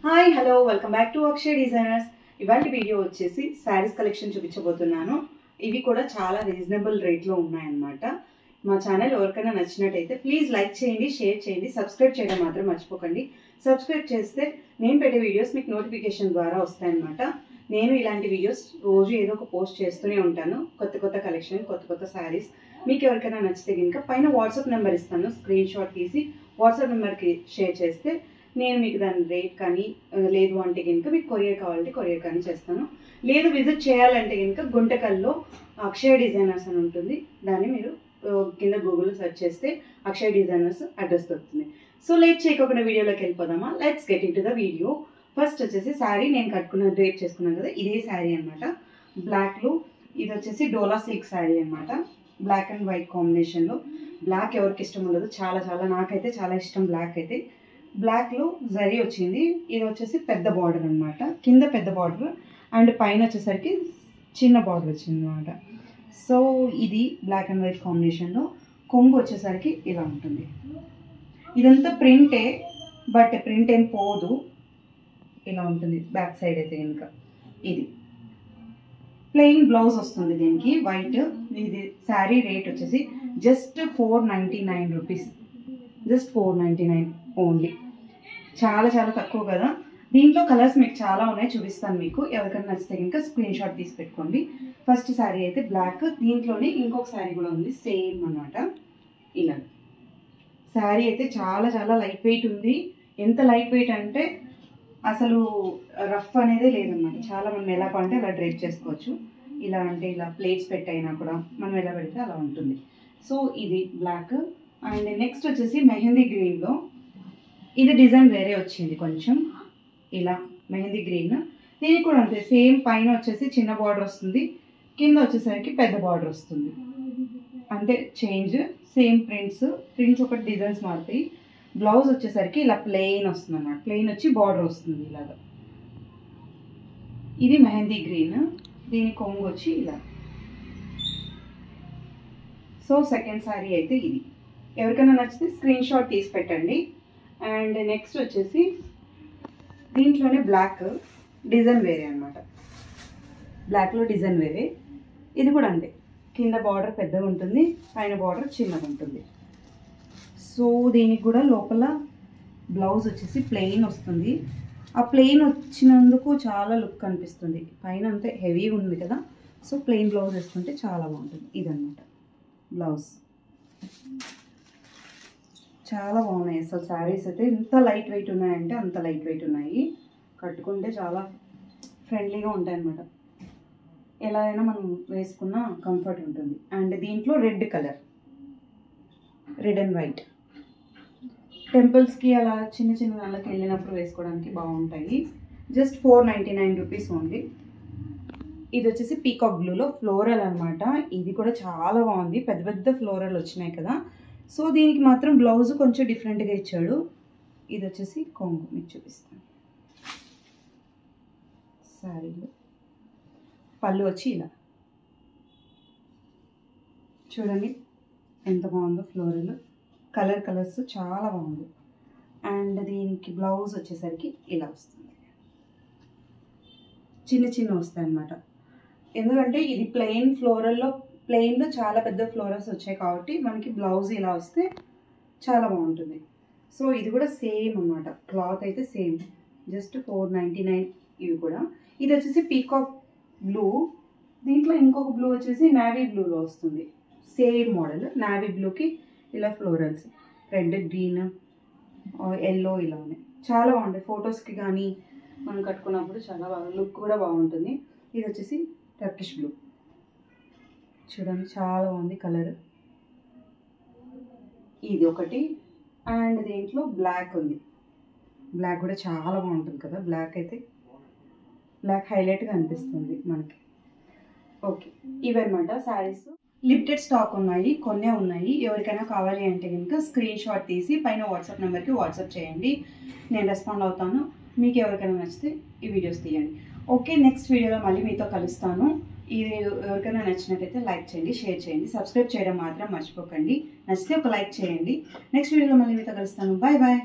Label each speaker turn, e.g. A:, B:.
A: Hi hello welcome back to Akshay designers. ఇవాల్టి video వచ్చేసి saris collection చూపించబోతున్నాను. ఇవి కూడా చాలా రీజనబుల్ రేట్లో ఉన్నాయన్నమాట. మా ఛానల్ ఎవరికైనా నచ్చినట్టయితే ప్లీజ్ లైక్ చేయండి, షేర్ చేయండి, సబ్స్క్రైబ్ చేయడం మాత్రం మర్చిపోకండి. సబ్స్క్రైబ్ చేస్తే నేను పెట్టే వీడియోస్ మీకు నోటిఫికేషన్ ద్వారా వస్తాయన్నమాట. నేను ఇలాంటి వీడియోస్ రోజు ఏదో ఒక పోస్ట్ చేస్తూనే ఉంటాను. కొత్త కొత్త కలెక్షన్, కొత్త కొత్త శారీస్. మీకు ఎవరికైనా నచ్చితే కనుక పైన వాట్సాప్ నెంబర్ ఇస్తాను. స్క్రీన్ షాట్ తీసి వాట్సాప్ నెంబర్కి షేర్ చేస్తే నేను మీకు దాని రేట్ కానీ లేదు అంటే కనుక మీకు కొరియర్ కావాలంటే కొరియర్ కానీ చేస్తాను. లేదు విజిట్ చేయాలంటే కనుక గుంటకల్లో అక్షయ్ డిజైనర్స్ అని ఉంటుంది. దాన్ని మీరు కింద గూగుల్లో సెర్చ్ చేస్తే అక్షయ్ డిజైనర్స్ అడ్రస్ దొరుకుతుంది. సో లేట్ చేయకుండా వీడియోలోకి వెళ్ళిపోదామా. Let's get in to the video. First వచ్చేసి శారీ నేను కట్టుకున్న డ్రేప్ చేసుకున్నాను కదా, ఇదే శారీ అనమాట. బ్లాక్లో ఇది వచ్చేసి డోలా సిల్క్ శారీ అనమాట. బ్లాక్ అండ్ వైట్ కాంబినేషన్లో. బ్లాక్ ఎవరికి ఇష్టం ఉండదు, చాలా చాలా నాకైతే చాలా ఇష్టం బ్లాక్ అయితే. బ్లాక్లో జరీ వచ్చింది. ఇది వచ్చేసి పెద్ద బార్డర్ అనమాట, కింద పెద్ద బార్డర్ అండ్ పైన వచ్చేసరికి చిన్న బార్డర్ వచ్చింది అనమాట. సో ఇది బ్లాక్ అండ్ వైట్ కాంబినేషన్లో. కొంగు వచ్చేసరికి ఇలా ఉంటుంది. ఇదంతా ప్రింటే, బట్ ప్రింట్ ఏం పోదు, ఇలా ఉంటుంది బ్యాక్ సైడ్ అయితే కనుక. ఇది ప్లెయిన్ బ్లౌజ్ వస్తుంది దీనికి వైట్. ఇది శారీ రేట్ వచ్చేసి జస్ట్ 499 రూపీస్. Just 499 only. చాలా చాలా తక్కువ కదా. దీంట్లో కలర్స్ మీకు చాలా ఉన్నాయి, చూపిస్తాను మీకు. ఎవరికైనా నచ్చితే కనుక స్క్రీన్ షాట్ తీసి పెట్టుకోండి. ఫస్ట్ శారీ అయితే బ్లాక్. దీంట్లోనే ఇంకొక శారీ కూడా ఉంది సేమ్ అనమాట. ఇలా శారీ అయితే చాలా చాలా లైట్ వెయిట్ ఉంది. ఎంత లైట్ వెయిట్ అంటే అసలు రఫ్ అనేది లేదన్నమాట. చాలా మనం ఎలా అంటే అలా డ్రైప్ చేసుకోవచ్చు. ఇలా అంటే ఇలా ప్లేట్స్ పెట్టైనా కూడా మనం ఎలా పెడితే అలా ఉంటుంది. సో ఇది బ్లాక్. అండ్ నెక్స్ట్ వచ్చేసి మెహందీ గ్రీన్లో. ఇది డిజైన్ వేరే వచ్చింది కొంచెం, ఇలా మెహందీ గ్రీన్. దీనికి కూడా అంతే సేమ్. పైన వచ్చేసి చిన్న బార్డర్ వస్తుంది, కింద వచ్చేసరికి పెద్ద బార్డర్ వస్తుంది. అంటే చేంజ్ సేమ్ ప్రింట్స్ ఒకటి డిజైన్స్ మారుతాయి. బ్లౌజ్ వచ్చేసరికి ఇలా ప్లెయిన్ వస్తుంది అన్నమాట. ప్లెయిన్ వచ్చి బార్డర్ వస్తుంది ఇలాగా. ఇది మెహందీ గ్రీన్. దీని కొంగు వచ్చి ఇలా. సో సెకండ్ శారీ అయితే ఇది. ఎవరికైనా నచ్చితే స్క్రీన్ షాట్ తీసి పెట్టండి. అండ్ నెక్స్ట్ వచ్చేసి దీంట్లోనే బ్లాక్ డిజైన్ వేరే అనమాట. బ్లాక్లో డిజైన్ వేరే. ఇది కూడా అంతే, కింద బార్డర్ పెద్దగా ఉంటుంది, పైన బార్డర్ చిన్నగా ఉంటుంది. సో దీనికి కూడా లోపల బ్లౌజ్ వచ్చేసి ప్లెయిన్ వస్తుంది. ఆ ప్లెయిన్ వచ్చినందుకు చాలా లుక్ అనిపిస్తుంది. పైన అంతే హెవీగా ఉంది కదా, సో ప్లెయిన్ బ్లౌజ్ వేసుకుంటే చాలా బాగుంటుంది. ఇదన్నమాట బ్లౌజ్. చాలా బాగున్నాయి అసలు శారీస్ అయితే. ఎంత లైట్ వెయిట్ ఉన్నాయంటే అంత లైట్ వెయిట్ ఉన్నాయి. కట్టుకుంటే చాలా ఫ్రెండ్లీగా ఉంటాయి అన్నమాట. ఎలా అయినా మనం వేసుకున్న కంఫర్ట్ ఉంటుంది. అండ్ దీంట్లో red colour, red and white. టెంపుల్స్కి అలా చిన్న చిన్న వాళ్ళకి వెళ్ళినప్పుడు వేసుకోవడానికి బాగుంటాయి. Just 499 rupees only. ఇది వచ్చేసి పీకాక్ బ్లూలో ఫ్లోరల్ అనమాట. ఇది కూడా చాలా బాగుంది. పెద్ద పెద్ద ఫ్లోరల్ వచ్చినాయి కదా, సో దీనికి మాత్రం బ్లౌజ్ కొంచెం డిఫరెంట్గా ఇచ్చాడు. ఇది వచ్చేసి కొంగు మీకు చూపిస్తాను. శారీలో పళ్ళు వచ్చి ఇలా చూడండి ఎంత బాగుందో. ఫ్లోరల్ కలర్స్ చాలా బాగుంది. అండ్ దీనికి బ్లౌజ్ వచ్చేసరికి ఇలా వస్తుంది. చిన్న చిన్న వస్తాయి అన్నమాట. ఎందుకంటే ఇది ప్లెయిన్ ఫ్లోరల్లో, ప్లెయిన్లో చాలా పెద్ద ఫ్లోరల్స్ వచ్చాయి కాబట్టి మనకి బ్లౌజ్ ఇలా వస్తే చాలా బాగుంటుంది. సో ఇది కూడా సేమ్ అన్నమాట. క్లాత్ అయితే సేమ్. జస్ట్ 499 ఇవి కూడా. ఇది వచ్చేసి పీకాక్ బ్లూ. దీంట్లో ఇంకొక బ్లూ వచ్చేసి నావీ బ్లూలో వస్తుంది. Same model. నావీ బ్లూకి ఇలా ఫ్లోరల్స్ రెడ్, గ్రీన్, ఎల్లో ఇలా ఉన్నాయి. చాలా బాగుంటాయి. ఫొటోస్కి కానీ మనం కట్టుకున్నప్పుడు చాలా బాగా లుక్ కూడా బాగుంటుంది. ఇది వచ్చేసి టర్కిష్ బ్లూ. చూడండి చాలా బాగుంది కలర్. ఇది ఒకటి. అండ్ దీంట్లో బ్లాక్ ఉంది. బ్లాక్ కూడా చాలా బాగుంటుంది కదా. బ్లాక్ అయితే బ్లాక్ హైలైట్గా అనిపిస్తుంది మనకి. ఓకే, ఇవన్నమాట శారీస్. లిమిటెడ్ స్టాక్ ఉన్నాయి, కొన్నే ఉన్నాయి. ఎవరికైనా కావాలి అంటే కనుక స్క్రీన్ షాట్ తీసి పైన వాట్సాప్ నెంబర్కి వాట్సాప్ చేయండి. నేను రెస్పాండ్ అవుతాను. మీకు ఎవరికైనా నచ్చితే ఈ వీడియోస్ తీయండి. ఓకే, నెక్స్ట్ వీడియోలో మళ్ళీ మీతో కలుస్తాను. ఇది ఎవరికైనా నచ్చినట్టయితే లైక్ చేయండి, షేర్ చేయండి, సబ్స్క్రైబ్ చేయడం మాత్రం మర్చిపోకండి. నచ్చితే ఒక లైక్ చేయండి. నెక్స్ట్ వీడియోలో మళ్ళీ మీతో కలుస్తాను. Bye bye.